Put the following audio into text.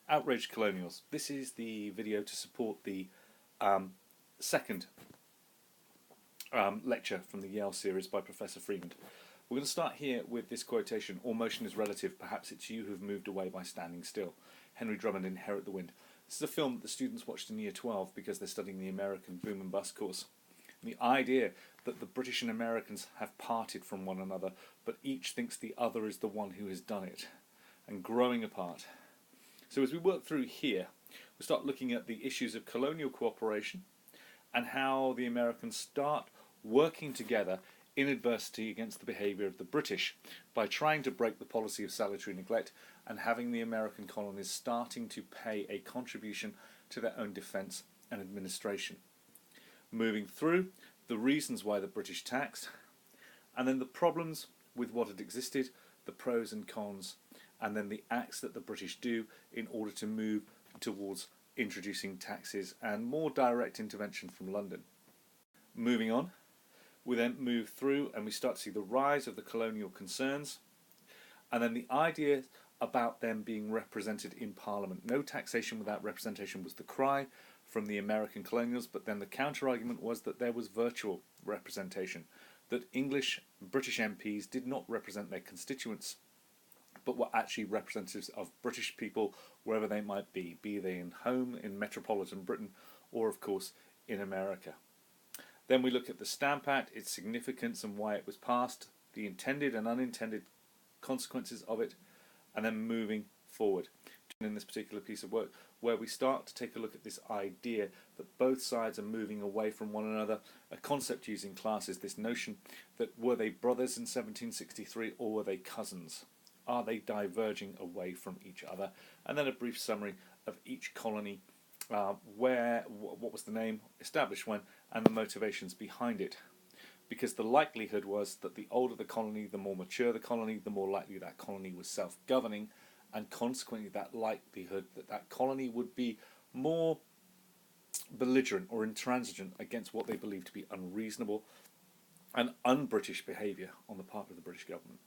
Outraged Colonials. This is the video to support the second lecture from the Yale series by Professor Freeman. We're going to start here with this quotation: "All motion is relative, perhaps it's you who've moved away by standing still." Henry Drummond, Inherit the Wind. This is a film that the students watched in Year 12 because they're studying the American boom and bust course. And the idea that the British and Americans have parted from one another, but each thinks the other is the one who has done it, and growing apart. So as we work through here, we start looking at the issues of colonial cooperation and how the Americans start working together in adversity against the behaviour of the British by trying to break the policy of salutary neglect and having the American colonies starting to pay a contribution to their own defence and administration. Moving through the reasons why the British taxed, and then the problems with what had existed, the pros and cons, and then the acts that the British do in order to move towards introducing taxes and more direct intervention from London. Moving on, we then move through and we start to see the rise of the colonial concerns, and then the idea about them being represented in Parliament. No taxation without representation was the cry from the American colonials, but then the counter-argument was that there was virtual representation, that British MPs did not represent their constituents, but were actually representatives of British people wherever they might be they in metropolitan Britain, or of course in America. Then we look at the Stamp Act, its significance and why it was passed, the intended and unintended consequences of it, and then moving forward in this particular piece of work, where we start to take a look at this idea that both sides are moving away from one another, a concept using classes, this notion that were they brothers in 1763 or were they cousins? Are they diverging away from each other? And then a brief summary of each colony, what was the name, established when, and the motivations behind it. Because the likelihood was that the older the colony, the more mature the colony, the more likely that colony was self-governing, and consequently that likelihood that that colony would be more belligerent or intransigent against what they believed to be unreasonable and un-British behaviour on the part of the British government.